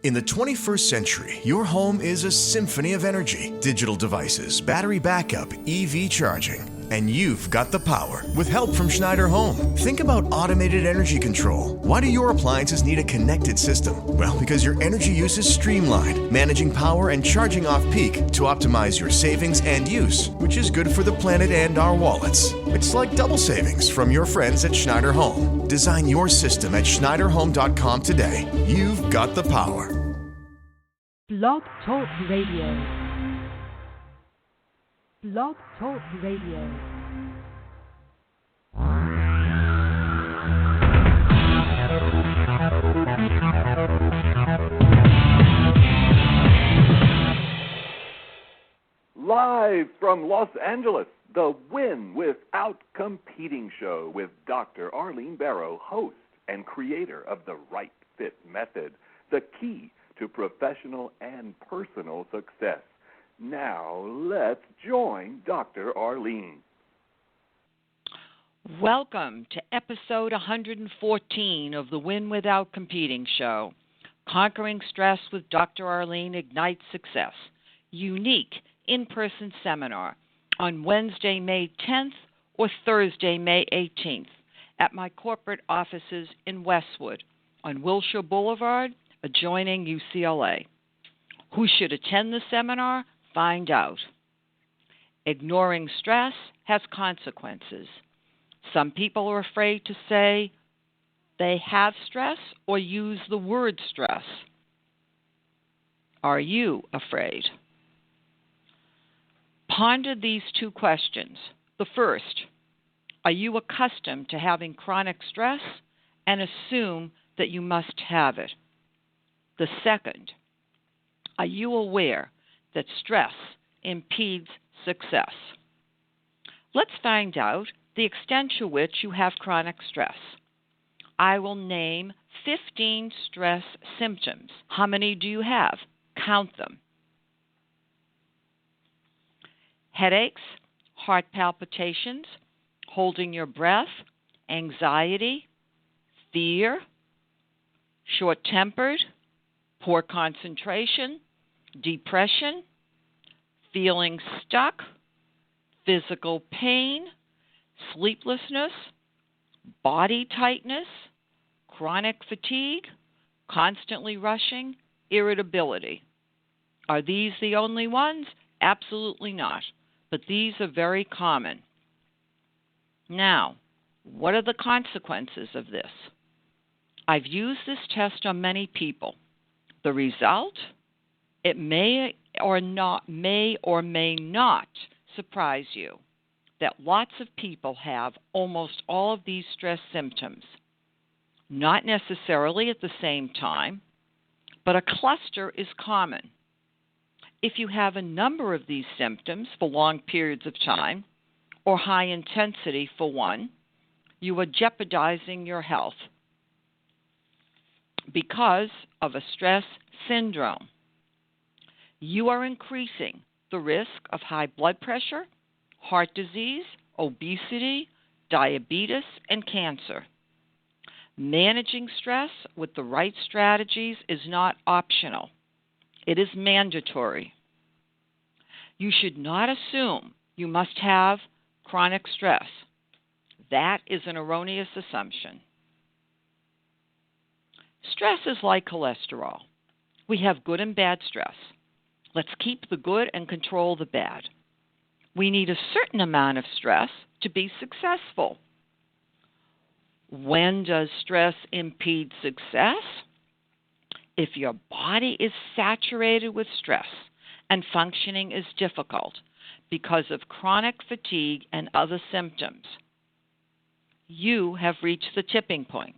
In the 21st century, your home is a symphony of energy, digital devices, battery backup, EV charging, and you've got the power with help from Schneider Home. Think about automated energy control. Why do your appliances need a connected system? Well, because your energy use is streamlined, managing power and charging off peak to optimize your savings and use, which is good for the planet and our wallets. It's like double savings from your friends at Schneider Home. Design your system at schneiderhome.com today. You've got the power. Blog Talk Radio. Blog Talk Radio. Live from Los Angeles, the Win Without Competing show with Dr. Arlene Barrow, host and creator of the Right Fit Method, the key to professional and personal success. Now, let's join Dr. Arlene. Welcome to episode 114 of the Win Without Competing show. Conquering Stress with Dr. Arlene Ignites Success. Unique in-person seminar on Wednesday, May 10th or Thursday, May 18th at my corporate offices in Westwood on Wilshire Boulevard, adjoining UCLA. Who should attend the seminar? Find out. Ignoring stress has consequences. Some people are afraid to say they have stress or use the word stress. Are you afraid? Ponder these two questions. The first, are you accustomed to having chronic stress and assume that you must have it? The second, are you aware that stress impedes success? Let's find out the extent to which you have chronic stress. I will name 15 stress symptoms. How many do you have? Count them. Headaches, heart palpitations, holding your breath, anxiety, fear, short-tempered, poor concentration, depression, feeling stuck, physical pain, sleeplessness, body tightness, chronic fatigue, constantly rushing, irritability. Are these the only ones? Absolutely not, but these are very common. Now, what are the consequences of this? I've used this test on many people. The result? It may or may not surprise you that lots of people have almost all of these stress symptoms. Not necessarily at the same time, but a cluster is common. If you have a number of these symptoms for long periods of time, or high intensity for one, you are jeopardizing your health because of a stress syndrome. You are increasing the risk of high blood pressure, heart disease, obesity, diabetes, and cancer. Managing stress with the right strategies is not optional. It is mandatory. You should not assume you must have chronic stress. That is an erroneous assumption. Stress is like cholesterol. We have good and bad stress. Let's keep the good and control the bad. We need a certain amount of stress to be successful. When does stress impede success? If your body is saturated with stress and functioning is difficult because of chronic fatigue and other symptoms, you have reached the tipping point.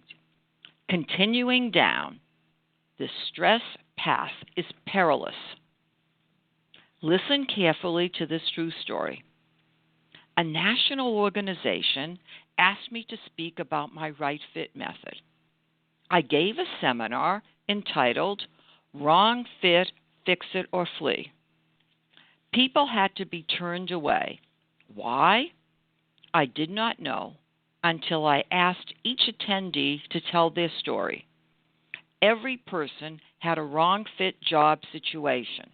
Continuing down, the stress path is perilous. Listen carefully to this true story. A national organization asked me to speak about my Right Fit method. I gave a seminar entitled Wrong Fit, Fix It or Flee. People had to be turned away. Why? I did not know until I asked each attendee to tell their story. Every person had a wrong fit job situation.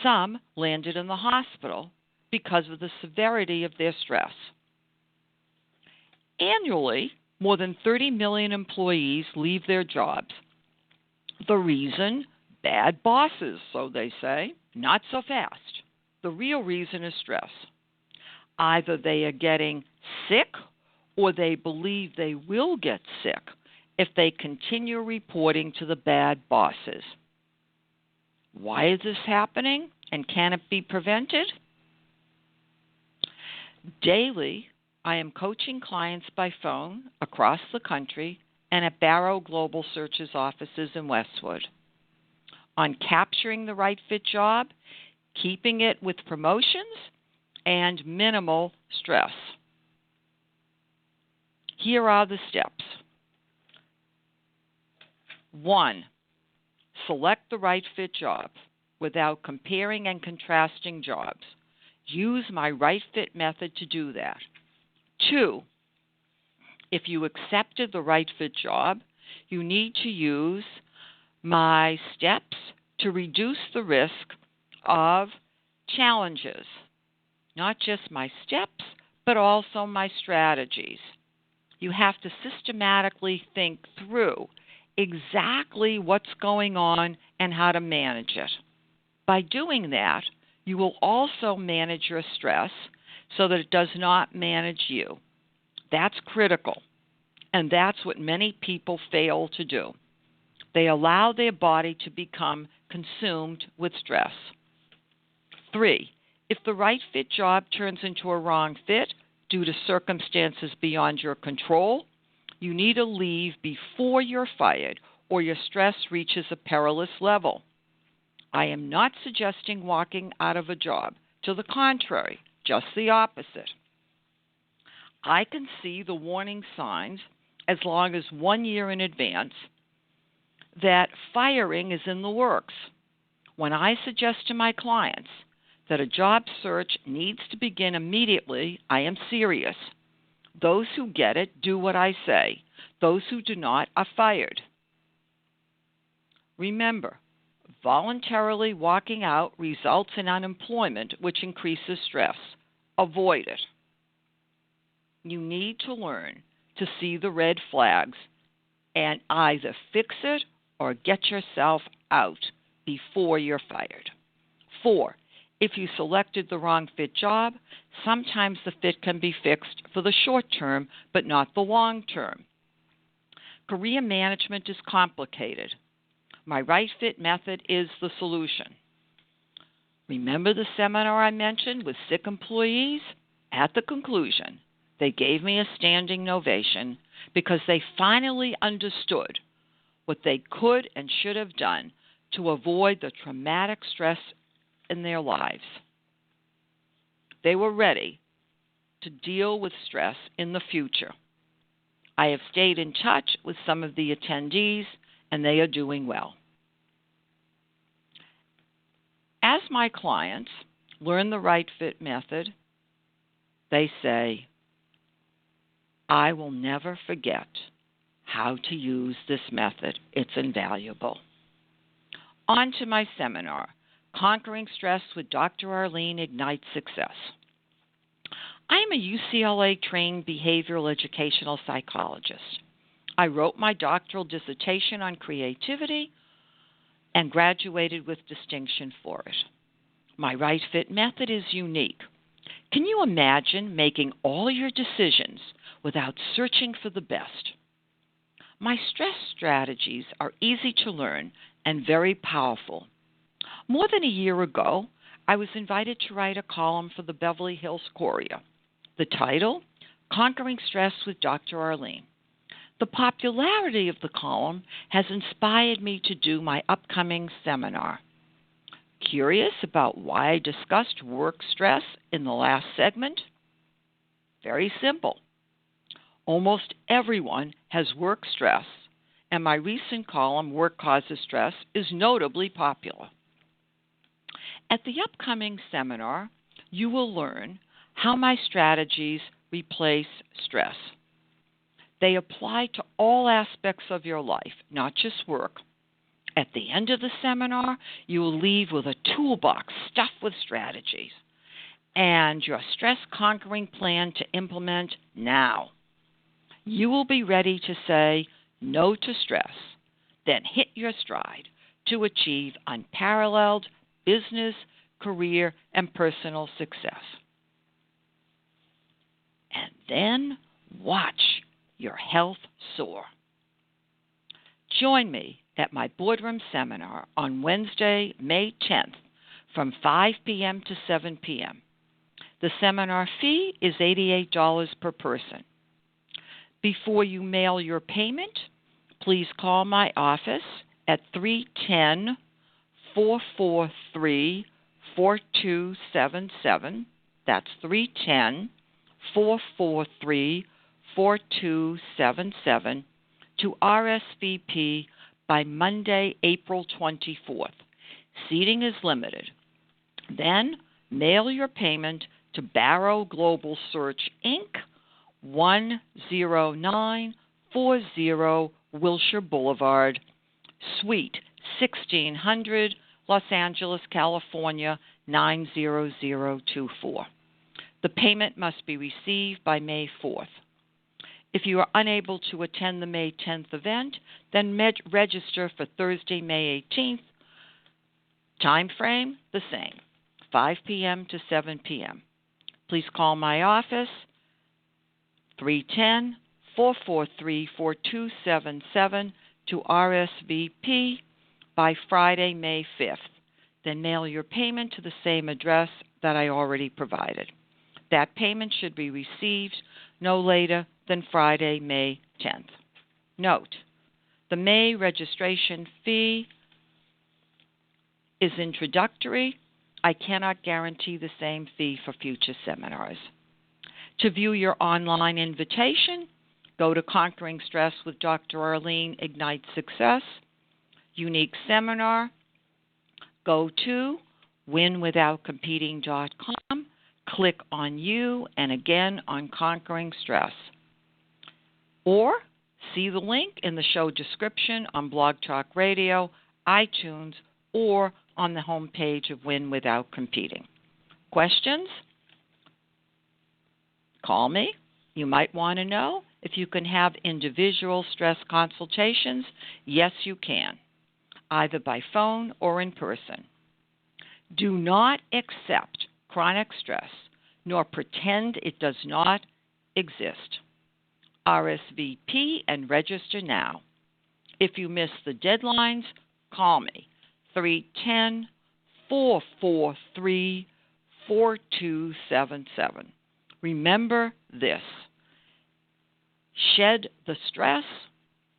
Some landed in the hospital because of the severity of their stress. Annually, more than 30 million employees leave their jobs. The reason? Bad bosses, so they say. Not so fast. The real reason is stress. Either they are getting sick or they believe they will get sick if they continue reporting to the bad bosses. Why is this happening, and can it be prevented? Daily, I am coaching clients by phone across the country and at Barrow Global Search's offices in Westwood on capturing the right fit job, keeping it with promotions, and minimal stress. Here are the steps. 1. Select the right fit job without comparing and contrasting jobs. Use my right fit method to do that. 2. If you accepted the right fit job, you need to use my steps to reduce the risk of challenges. Not just my steps, but also my strategies. You have to systematically think through exactly what's going on and how to manage it. By doing that, you will also manage your stress so that it does not manage you. That's critical, and that's what many people fail to do. They allow their body to become consumed with stress. 3. If the right fit job turns into a wrong fit due to circumstances beyond your control, you need to leave before you're fired or your stress reaches a perilous level. I am not suggesting walking out of a job. To the contrary, just the opposite. I can see the warning signs as long as 1 year in advance that firing is in the works. When I suggest to my clients that a job search needs to begin immediately, I am serious. Those who get it do what I say. Those who do not are fired. Remember, voluntarily walking out results in unemployment, which increases stress. Avoid it. You need to learn to see the red flags and either fix it or get yourself out before you're fired. 4. If you selected the wrong fit job, sometimes the fit can be fixed for the short term, but not the long term. Career management is complicated. My right fit method is the solution. Remember the seminar I mentioned with sick employees? At the conclusion, they gave me a standing ovation because they finally understood what they could and should have done to avoid the traumatic stress in their lives. They were ready to deal with stress in the future. I have stayed in touch with some of the attendees, and they are doing well. As my clients learn the right fit method, they say, I will never forget how to use this method. It's invaluable. On to my seminar, Conquering Stress with Dr. Arlene Ignites Success. I am a UCLA-trained behavioral educational psychologist. I wrote my doctoral dissertation on creativity and graduated with distinction for it. My right fit method is unique. Can you imagine making all your decisions without searching for the best? My stress strategies are easy to learn and very powerful. More than a year ago, I was invited to write a column for the Beverly Hills Courier. The title, Conquering Stress with Dr. Arlene. The popularity of the column has inspired me to do my upcoming seminar. Curious about why I discussed work stress in the last segment? Very simple. Almost everyone has work stress, and my recent column, Work Causes Stress, is notably popular. At the upcoming seminar, you will learn how my strategies replace stress. They apply to all aspects of your life, not just work. At the end of the seminar, you will leave with a toolbox stuffed with strategies and your stress-conquering plan to implement now. You will be ready to say no to stress, then hit your stride to achieve unparalleled business, career, and personal success. And then watch your health soar. Join me at my boardroom seminar on Wednesday, May 10th from 5 p.m. to 7 p.m. The seminar fee is $88 per person. Before you mail your payment, please call my office at 310-443-4277. That's 310-443-4277 to RSVP by Monday, April 24th. Seating is limited. Then mail your payment to Barrow Global Search, Inc., 10940 Wilshire Boulevard, Suite 1600, Los Angeles, California, 90024. The payment must be received by May 4th. If you are unable to attend the May 10th event, then register for Thursday, May 18th. Time frame, the same, 5 p.m. to 7 p.m. Please call my office, 310-443-4277 to RSVP by Friday, May 5th. Then mail your payment to the same address that I already provided. That payment should be received no later than Friday, May 10th. Note, the May registration fee is introductory. I cannot guarantee the same fee for future seminars. To view your online invitation, go to Conquering Stress with Dr. Arlene, Ignite Success, Unique Seminar. Go to winwithoutcompeting.com, click on You, and again on Conquering Stress. Or see the link in the show description on Blog Talk Radio, iTunes, or on the homepage of Win Without Competing. Questions? Call me. You might want to know if you can have individual stress consultations. Yes, you can, either by phone or in person. Do not accept chronic stress, nor pretend it does not exist. RSVP and register now. If you miss the deadlines, call me, 310-443-4277. Remember this: shed the stress,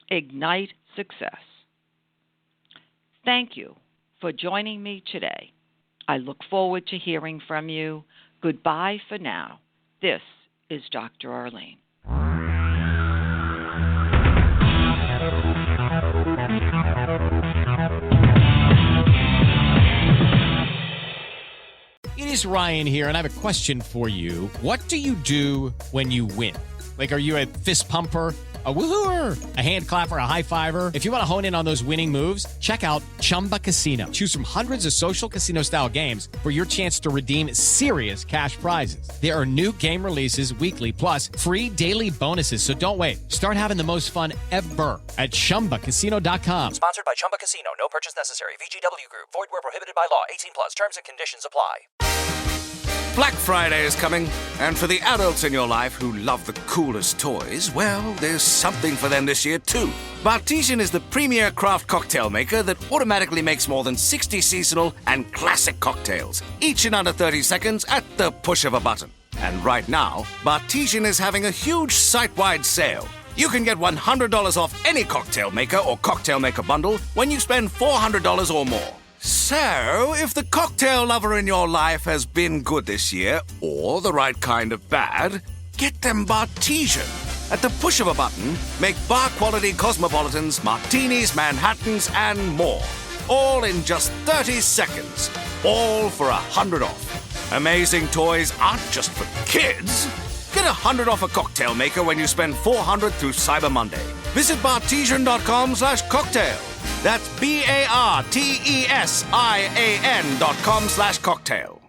ignite success. Thank you for joining me today. I look forward to hearing from you. Goodbye for now. This is Dr. Arlene. It is Ryan here, and I have a question for you. What do you do when you win? Like, are you a fist pumper, a woohooer, a hand clapper, a high fiver? If you want to hone in on those winning moves, check out Chumba Casino. Choose from hundreds of social casino-style games for your chance to redeem serious cash prizes. There are new game releases weekly, plus free daily bonuses. So don't wait. Start having the most fun ever at ChumbaCasino.com. Sponsored by Chumba Casino. No purchase necessary. VGW Group. Void where prohibited by law. 18 plus. Terms and conditions apply. Black Friday is coming, and for the adults in your life who love the coolest toys, well, there's something for them this year too. Bartesian is the premier craft cocktail maker that automatically makes more than 60 seasonal and classic cocktails, each in under 30 seconds at the push of a button. And right now, Bartesian is having a huge site-wide sale. You can get $100 off any cocktail maker or cocktail maker bundle when you spend $400 or more. So, if the cocktail lover in your life has been good this year, or the right kind of bad, get them Bartesian. At the push of a button, make bar-quality cosmopolitans, martinis, Manhattans, and more. All in just 30 seconds. All for $100 off. Amazing toys aren't just for kids. Get $100 off a cocktail maker when you spend $400 through Cyber Monday. Visit Bartesian.com/cocktail. That's BARTESIAN.com/cocktail.